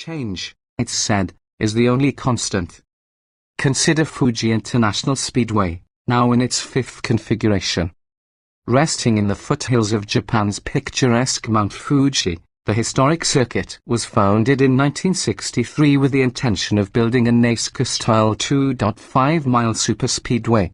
Change, it's said, is the only constant. Consider Fuji International Speedway, now in its fifth configuration. Resting in the foothills of Japan's picturesque Mount Fuji, the historic circuit was founded in 1963 with the intention of building a NASCAR-style 2.5-mile superspeedway.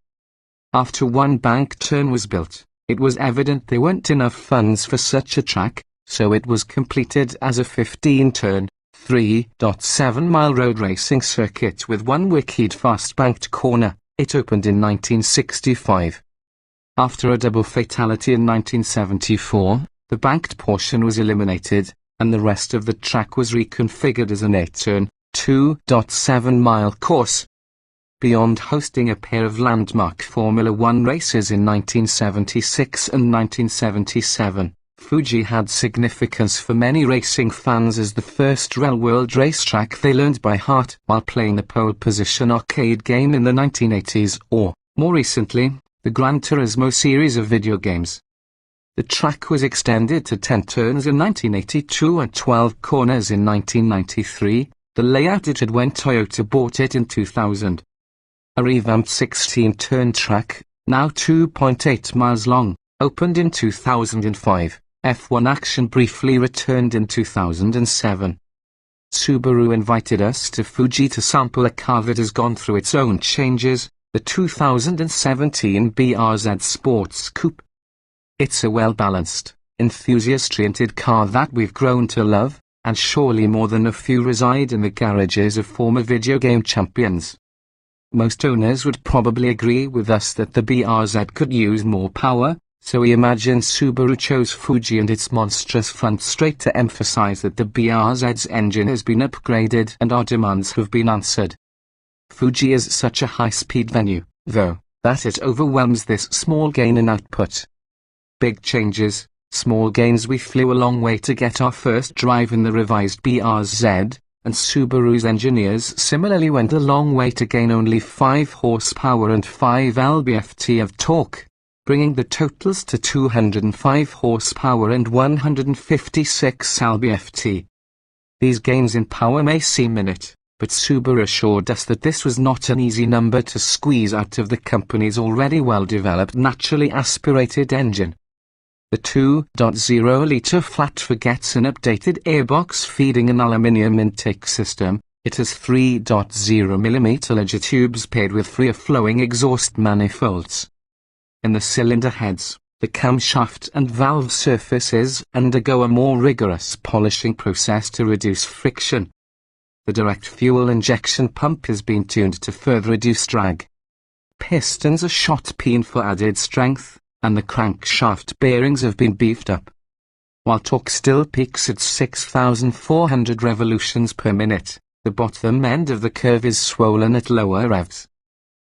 After one bank turn was built, it was evident there weren't enough funds for such a track, so it was completed as a 15-turn, 3.7-mile road racing circuit with one wicked fast-banked corner. It opened in 1965. After a double fatality in 1974, the banked portion was eliminated, and the rest of the track was reconfigured as an 8-turn, 2.7-mile course. Beyond hosting a pair of landmark Formula One races in 1976 and 1977, Fuji had significance for many racing fans as the first real-world racetrack they learned by heart while playing the pole position arcade game in the 1980s or, more recently, the Gran Turismo series of video games. The track was extended to 10 turns in 1982 and 12 corners in 1993, the layout it had when Toyota bought it in 2000. A revamped 16-turn track, now 2.8 miles long, opened in 2005. F1 action briefly returned in 2007. Subaru invited us to Fuji to sample a car that has gone through its own changes, the 2017 BRZ Sports Coupe. It's a well-balanced, enthusiast-oriented car that we've grown to love, and surely more than a few reside in the garages of former video game champions. Most owners would probably agree with us that the BRZ could use more power, so we imagine Subaru chose Fuji and its monstrous front straight to emphasize that the BRZ's engine has been upgraded and our demands have been answered. Fuji is such a high-speed venue, though, that it overwhelms this small gain in output. Big changes, small gains. We flew a long way to get our first drive in the revised BRZ, and Subaru's engineers similarly went a long way to gain only 5 horsepower and 5 lb-ft of torque, bringing the totals to 205 horsepower and 156 lb-ft. These gains in power may seem minute, but Subaru assured us that this was not an easy number to squeeze out of the company's already well-developed naturally aspirated engine. The 2.0-litre flat gets an updated airbox feeding an aluminium intake system. It has 3.0mm ligature tubes paired with free-flowing exhaust manifolds. In the cylinder heads, the camshaft and valve surfaces undergo a more rigorous polishing process to reduce friction. The direct fuel injection pump has been tuned to further reduce drag. Pistons are shot peen for added strength, and the crankshaft bearings have been beefed up. While torque still peaks at 6,400 revolutions per minute, the bottom end of the curve is swollen at lower revs.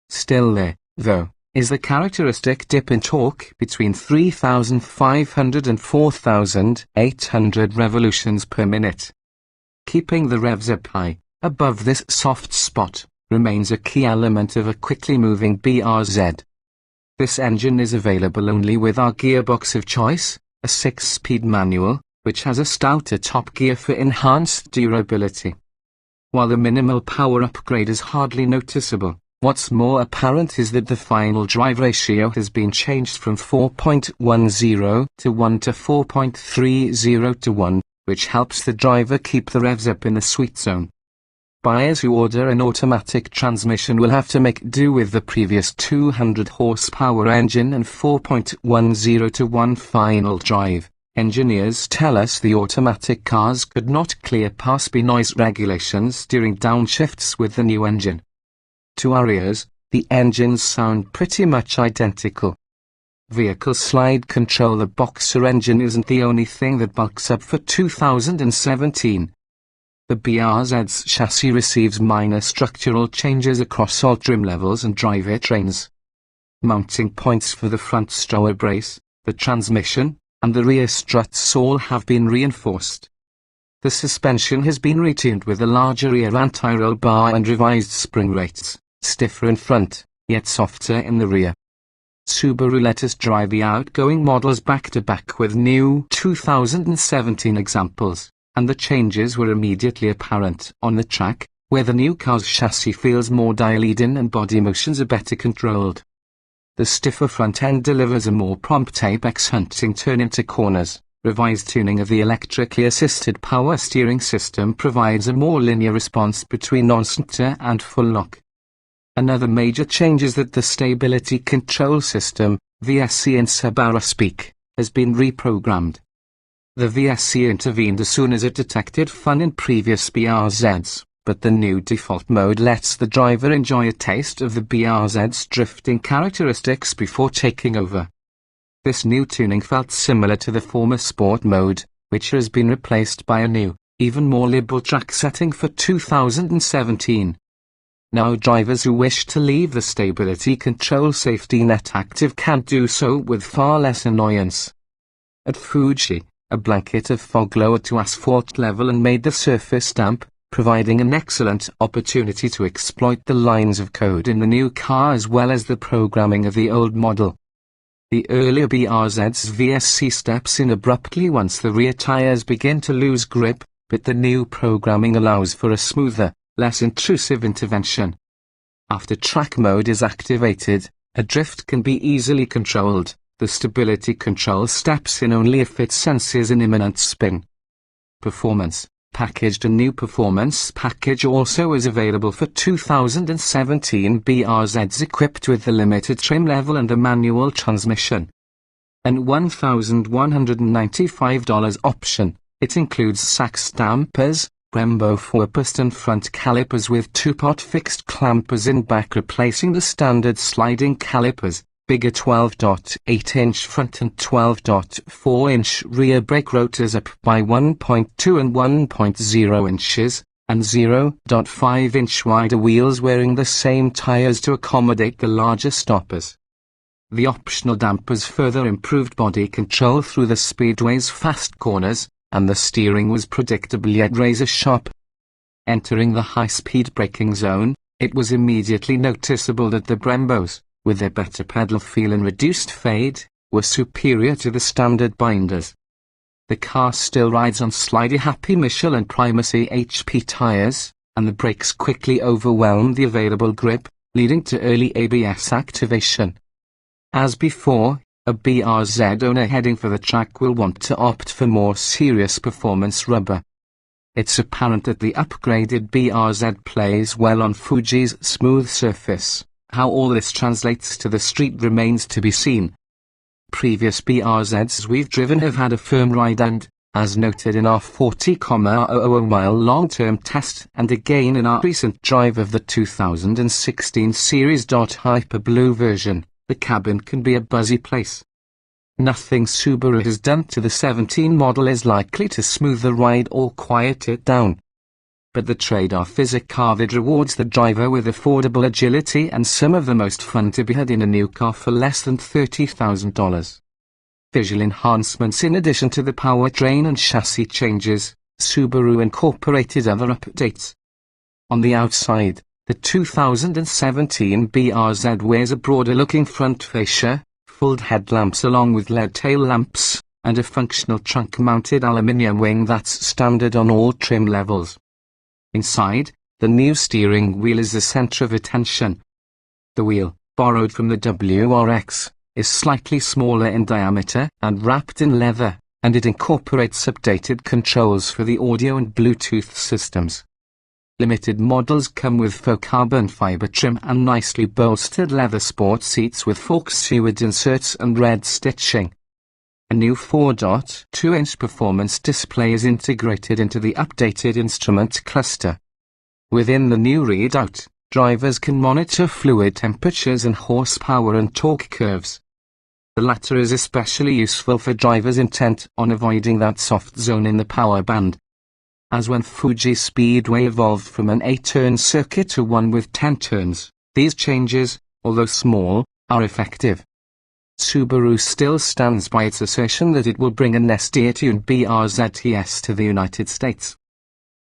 Still there, though, is the characteristic dip in torque between 3,500 and 4,800 revolutions per minute. Keeping the revs up high, above this soft spot, remains a key element of a quickly moving BRZ. This engine is available only with our gearbox of choice, a 6-speed manual, which has a stouter top gear for enhanced durability. While the minimal power upgrade is hardly noticeable, what's more apparent is that the final drive ratio has been changed from 4.10 to 1 to 4.30 to 1, which helps the driver keep the revs up in the sweet zone. Buyers who order an automatic transmission will have to make do with the previous 200 horsepower engine and 4.10 to 1 final drive. Engineers tell us the automatic cars could not clear past B noise regulations during downshifts with the new engine. To our ears, the engines sound pretty much identical. Vehicle slide control. The Boxer engine isn't the only thing that bulks up for 2017. The BRZ's chassis receives minor structural changes across all trim levels and drivetrains. Mounting points for the front stroller brace, the transmission, and the rear struts all have been reinforced. The suspension has been retuned with a larger rear anti-roll bar and revised spring rates, stiffer in front, yet softer in the rear. Subaru let us drive the outgoing models back-to-back with new 2017 examples, and the changes were immediately apparent on the track, where the new car's chassis feels more dialed in and body motions are better controlled. The stiffer front end delivers a more prompt apex hunting turn into corners. Revised tuning of the electrically assisted power steering system provides a more linear response between non-center and full lock. Another major change is that the stability control system, VSC in Subaru speak, has been reprogrammed. The VSC intervened as soon as it detected fun in previous BRZs, but the new default mode lets the driver enjoy a taste of the BRZ's drifting characteristics before taking over. This new tuning felt similar to the former Sport mode, which has been replaced by a new, even more liberal track setting for 2017. Now drivers who wish to leave the stability control safety net active can do so with far less annoyance. At Fuji, a blanket of fog lowered to asphalt level and made the surface damp, providing an excellent opportunity to exploit the lines of code in the new car as well as the programming of the old model. The earlier BRZ's VSC steps in abruptly once the rear tires begin to lose grip, but the new programming allows for a smoother, less intrusive intervention. After track mode is activated, a drift can be easily controlled. The stability control steps in only if it senses an imminent spin. Performance packaged. A new performance package also is available for 2017 BRZs equipped with the limited trim level and a manual transmission. An $1,195 option, it includes Sachs dampers, Brembo 4-piston front calipers with 2-pot fixed clampers in back replacing the standard sliding calipers, bigger 12.8-inch front and 12.4-inch rear brake rotors up by 1.2 and 1.0 inches, and 0.5-inch wider wheels wearing the same tires to accommodate the larger stoppers. The optional dampers further improved body control through the speedway's fast corners, and the steering was predictable yet razor-sharp. Entering the high-speed braking zone, it was immediately noticeable that the Brembos, with their better pedal feel and reduced fade, were superior to the standard binders. The car still rides on slidey Happy Michelin Primacy HP tires, and the brakes quickly overwhelmed the available grip, leading to early ABS activation. As before, a BRZ owner heading for the track will want to opt for more serious performance rubber. It's apparent that the upgraded BRZ plays well on Fuji's smooth surface. How all this translates to the street remains to be seen. Previous BRZs we've driven have had a firm ride and, as noted in our 40,000-mile long-term test and again in our recent drive of the 2016 Series. Hyper Blue version, the cabin can be a buzzy place. Nothing Subaru has done to the 17 model is likely to smooth the ride or quiet it down. But the trade-off is a car that rewards the driver with affordable agility and some of the most fun to be had in a new car for less than $30,000. Visual enhancements. In addition to the powertrain and chassis changes, Subaru incorporated other updates. On the outside, the 2017 BRZ wears a broader-looking front fascia, full headlamps along with LED tail lamps, and a functional trunk-mounted aluminium wing that's standard on all trim levels. Inside, the new steering wheel is the center of attention. The wheel, borrowed from the WRX, is slightly smaller in diameter and wrapped in leather, and it incorporates updated controls for the audio and Bluetooth systems. Limited models come with faux carbon fiber trim and nicely bolstered leather sport seats with fork-sewered inserts and red stitching. A new 4.2-inch performance display is integrated into the updated instrument cluster. Within the new readout, drivers can monitor fluid temperatures and horsepower and torque curves. The latter is especially useful for drivers intent on avoiding that soft zone in the power band. As when Fuji Speedway evolved from an 8-turn circuit to one with 10 turns, these changes, although small, are effective. Subaru still stands by its assertion that it will bring an SD-tuned BRZ to the United States.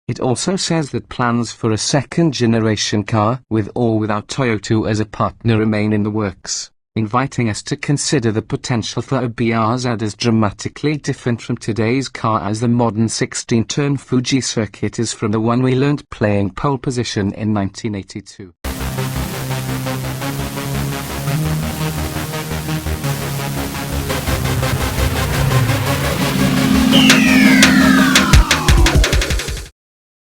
It also says that plans for a second-generation car with or without Toyota as a partner remain in the works, inviting us to consider the potential for a BRZ as dramatically different from today's car as the modern 16-turn Fuji circuit is from the one we learned playing pole position in 1982.